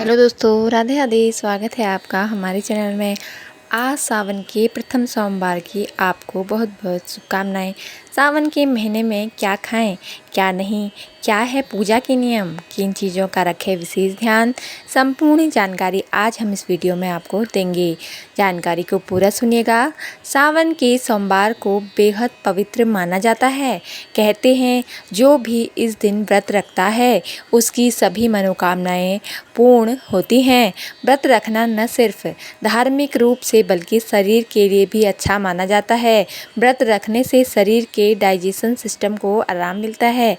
Hello दोस्तों, राधे राधे। स्वागत है आपका हमारे चैनल में। आज सावन के प्रथम सोमवार की आपको बहुत बहुत शुभकामनाएं। सावन के महीने में क्या खाएं, क्या नहीं, क्या है पूजा के नियम, किन चीज़ों का रखें विशेष ध्यान, संपूर्ण जानकारी आज हम इस वीडियो में आपको देंगे। जानकारी को पूरा सुनिएगा। सावन के सोमवार को बेहद पवित्र माना जाता है। कहते हैं जो भी इस दिन व्रत रखता है उसकी सभी मनोकामनाएं पूर्ण होती हैं। व्रत रखना न सिर्फ धार्मिक रूप से बल्कि शरीर के लिए भी अच्छा माना जाता है। व्रत रखने से शरीर के डाइजेशन सिस्टम को आराम मिलता है।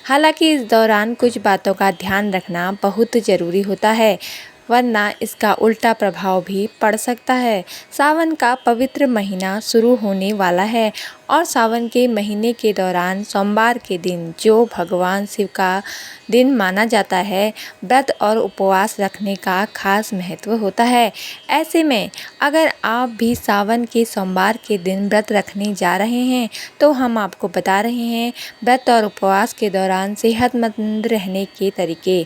हालांकि इस दौरान कुछ बातों का ध्यान रखना बहुत ज़रूरी होता है, वरना इसका उल्टा प्रभाव भी पड़ सकता है। सावन का पवित्र महीना शुरू होने वाला है और सावन के महीने के दौरान सोमवार के दिन जो भगवान शिव का दिन माना जाता है, व्रत और उपवास रखने का खास महत्व होता है। ऐसे में अगर आप भी सावन के सोमवार के दिन व्रत रखने जा रहे हैं तो हम आपको बता रहे हैं व्रत और उपवास के दौरान सेहतमंद रहने के तरीके।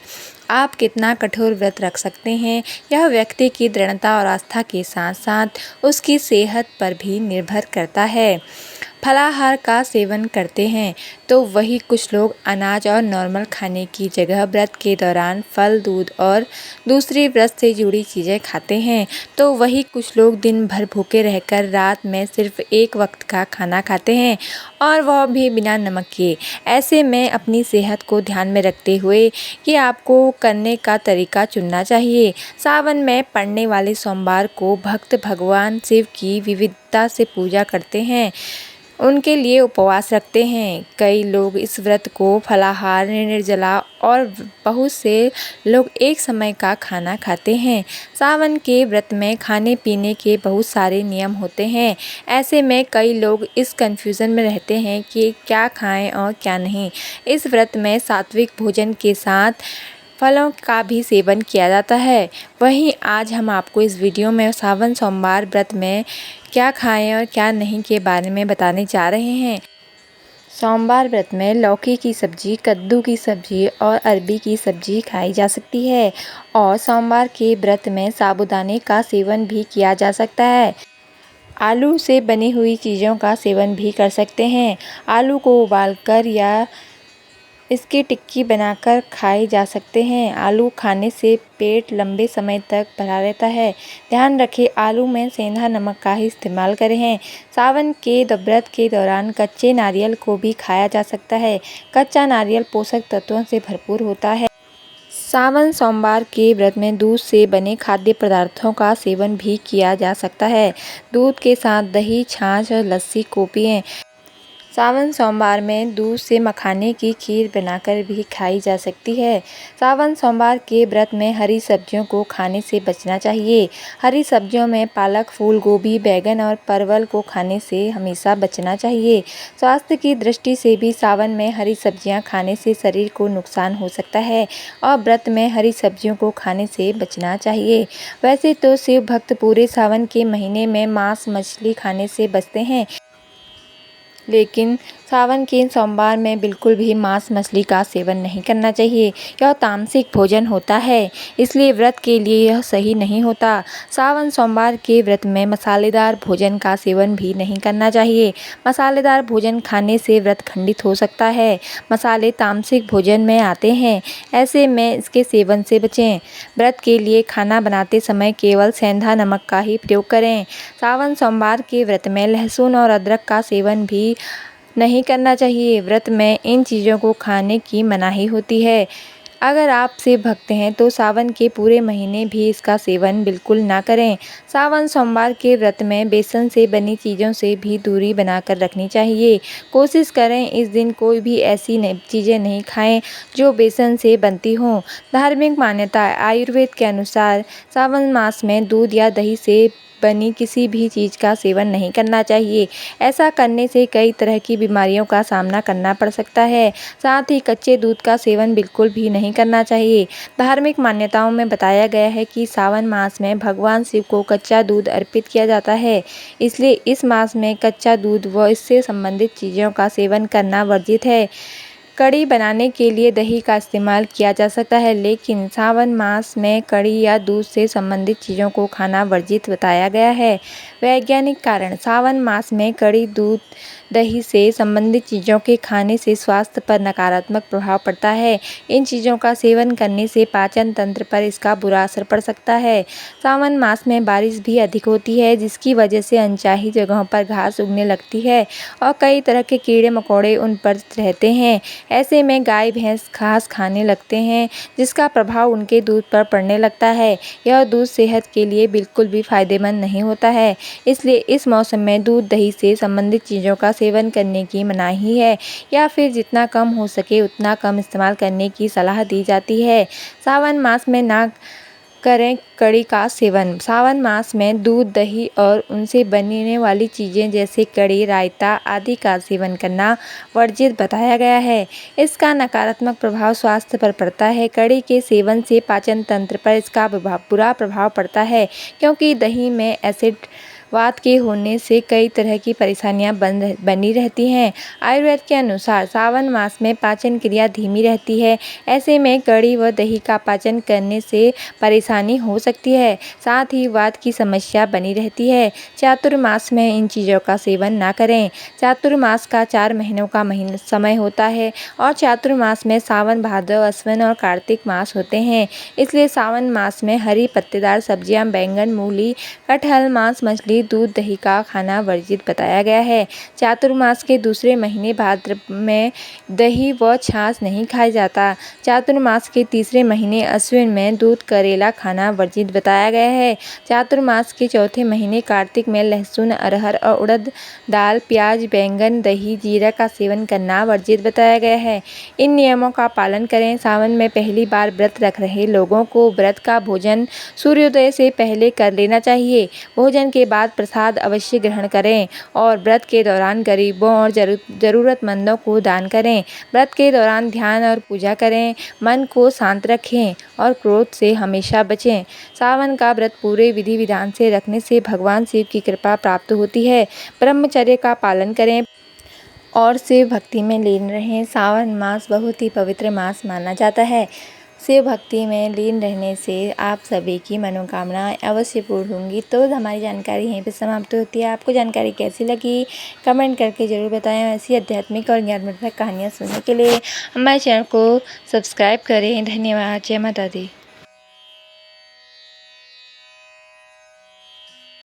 आप कितना कठोर व्रत रख सकते हैं यह व्यक्ति की दृढ़ता और आस्था के साथ साथ उसकी सेहत पर भी निर्भर करता है। फलाहार का सेवन करते हैं तो वही कुछ लोग अनाज और नॉर्मल खाने की जगह व्रत के दौरान फल, दूध और दूसरी व्रत से जुड़ी चीज़ें खाते हैं, तो वही कुछ लोग दिन भर भूखे रहकर रात में सिर्फ एक वक्त का खाना खाते हैं और वह भी बिना नमक के। ऐसे में अपनी सेहत को ध्यान में रखते हुए ये आपको करने का तरीका चुनना चाहिए। सावन में पड़ने वाले सोमवार को भक्त भगवान शिव की विविधता से पूजा करते हैं, उनके लिए उपवास रखते हैं। कई लोग इस व्रत को फलाहार, निर्जला और बहुत से लोग एक समय का खाना खाते हैं। सावन के व्रत में खाने पीने के बहुत सारे नियम होते हैं। ऐसे में कई लोग इस कन्फ्यूज़न में रहते हैं कि क्या खाएं और क्या नहीं। इस व्रत में सात्विक भोजन के साथ फलों का भी सेवन किया जाता है। वहीं आज हम आपको इस वीडियो में सावन सोमवार व्रत में क्या खाएं और क्या नहीं के बारे में बताने जा रहे हैं। सोमवार व्रत में लौकी की सब्जी, कद्दू की सब्जी और अरबी की सब्जी खाई जा सकती है और सोमवार के व्रत में साबूदाने का सेवन भी किया जा सकता है। आलू से बनी हुई चीज़ों का सेवन भी कर सकते हैं। आलू को उबालकर या इसकी टिक्की बनाकर खाए जा सकते हैं। आलू खाने से पेट लंबे समय तक भरा रहता है। ध्यान रखें आलू में सेंधा नमक का ही इस्तेमाल करें। सावन के व्रत के दौरान कच्चे नारियल को भी खाया जा सकता है। कच्चा नारियल पोषक तत्वों से भरपूर होता है। सावन सोमवार के व्रत में दूध से बने खाद्य पदार्थों का सेवन भी किया जा सकता है। दूध के साथ दही, छाछ और लस्सी को पिएं। सावन सोमवार में दूध से मखाने की खीर बनाकर भी खाई जा सकती है। सावन सोमवार के व्रत में हरी सब्जियों को खाने से बचना चाहिए। हरी सब्जियों में पालक, फूल गोभी, बैंगन और परवल को खाने से हमेशा बचना चाहिए। स्वास्थ्य की दृष्टि से भी सावन में हरी सब्जियां खाने से शरीर को नुकसान हो सकता है और व्रत में हरी सब्जियों को खाने से बचना चाहिए। वैसे तो शिव भक्त पूरे सावन के महीने में मांस मछली खाने से बचते हैं, लेकिन सावन के सोमवार में बिल्कुल भी मांस मछली का सेवन नहीं करना चाहिए। यह तामसिक भोजन होता है, इसलिए व्रत के लिए यह सही नहीं होता। सावन सोमवार के व्रत में मसालेदार भोजन का सेवन भी नहीं करना चाहिए। मसालेदार भोजन खाने से व्रत खंडित हो सकता है। मसाले तामसिक भोजन में आते हैं, ऐसे में इसके सेवन से बचें। व्रत के लिए खाना बनाते समय केवल सेंधा नमक का ही प्रयोग करें। सावन सोमवार के व्रत में लहसुन और अदरक का सेवन भी नहीं करना चाहिए। व्रत में इन चीज़ों को खाने की मनाही होती है। अगर आप शिव भक्त हैं तो सावन के पूरे महीने भी इसका सेवन बिल्कुल ना करें। सावन सोमवार के व्रत में बेसन से बनी चीज़ों से भी दूरी बनाकर रखनी चाहिए। कोशिश करें इस दिन कोई भी ऐसी चीज़ें नहीं खाएं जो बेसन से बनती हों। धार्मिक मान्यता आयुर्वेद के अनुसार सावन मास में दूध या दही से बनी किसी भी चीज़ का सेवन नहीं करना चाहिए। ऐसा करने से कई तरह की बीमारियों का सामना करना पड़ सकता है। साथ ही कच्चे दूध का सेवन बिल्कुल भी नहीं करना चाहिए। धार्मिक मान्यताओं में बताया गया है कि सावन मास में भगवान शिव को कच्चा दूध अर्पित किया जाता है, इसलिए इस मास में कच्चा दूध व इससे संबंधित चीज़ों का सेवन करना वर्जित है। कढ़ी बनाने के लिए दही का इस्तेमाल किया जा सकता है, लेकिन सावन मास में कढ़ी या दूध से संबंधित चीज़ों को खाना वर्जित बताया गया है। वैज्ञानिक कारण। सावन मास में कढ़ी, दूध, दही से संबंधित चीज़ों के खाने से स्वास्थ्य पर नकारात्मक प्रभाव पड़ता है। इन चीज़ों का सेवन करने से पाचन तंत्र पर इसका बुरा असर पड़ सकता है। सावन मास में बारिश भी अधिक होती है, जिसकी वजह से अनचाही जगहों पर घास उगने लगती है और कई तरह के कीड़े मकोड़े उन पर रहते हैं। ऐसे में गाय भैंस घास खाने लगते हैं, जिसका प्रभाव उनके दूध पर पड़ने लगता है। यह दूध सेहत के लिए बिल्कुल भी फायदेमंद नहीं होता है। इसलिए इस मौसम में दूध, दही से संबंधित चीज़ों का सेवन करने की मनाही है, या फिर जितना कम हो सके उतना कम इस्तेमाल करने की सलाह दी जाती है। सावन मास में ना करें कढ़ी का सेवन। सावन मास में दूध, दही और उनसे बनने वाली चीज़ें जैसे कढ़ी, रायता आदि का सेवन करना वर्जित बताया गया है। इसका नकारात्मक प्रभाव स्वास्थ्य पर पड़ता है। कढ़ी के सेवन से पाचन तंत्र पर इसका बुरा प्रभाव पड़ता है, क्योंकि दही में एसिड वात के होने से कई तरह की परेशानियां बनी रहती हैं। आयुर्वेद के अनुसार सावन मास में पाचन क्रिया धीमी रहती है। ऐसे में कढ़ी व दही का पाचन करने से परेशानी हो सकती है, साथ ही वात की समस्या बनी रहती है। चातुर्मास में इन चीज़ों का सेवन ना करें। चातुर्मास का 4 महीनों का समय होता है और चातुर्मास में सावन, भादव, आश्विन और कार्तिक मास होते हैं। इसलिए सावन मास में हरी पत्तेदार सब्जियां, बैंगन, मूली, कटहल, मांस, मछली, दूध, दही का खाना वर्जित बताया गया है। चातुर्मास के दूसरे महीने भाद्रपद में दही व छाछ नहीं खाया जाता। चातुर्मास के तीसरे महीने अश्विन में दूध, करेला खाना वर्जित बताया गया है। चातुर्मास के चौथे महीने कार्तिक में लहसुन, अरहर और उड़द दाल, प्याज, बैंगन, दही, जीरा का सेवन करना वर्जित बताया गया है। इन नियमों का पालन करें। सावन में पहली बार व्रत रख रहे लोगों को व्रत का भोजन सूर्योदय से पहले कर लेना चाहिए। भोजन के बाद प्रसाद अवश्य ग्रहण करें और व्रत के दौरान गरीबों और ज़रूरतमंदों को दान करें। व्रत के दौरान ध्यान और पूजा करें। मन को शांत रखें और क्रोध से हमेशा बचें। सावन का व्रत पूरे विधि विधान से रखने से भगवान शिव की कृपा प्राप्त होती है। ब्रह्मचर्य का पालन करें और शिव भक्ति में लीन रहें। सावन मास बहुत ही पवित्र मास माना जाता है। शिव भक्ति में लीन रहने से आप सभी की मनोकामनाएं अवश्य पूर्ण होंगी। तो हमारी जानकारी यहीं पर समाप्त होती है। आपको जानकारी कैसी लगी कमेंट करके ज़रूर बताएं। ऐसी आध्यात्मिक और ज्ञानवर्धक कहानियाँ सुनने के लिए हमारे चैनल को सब्सक्राइब करें। धन्यवाद। जय माता दी।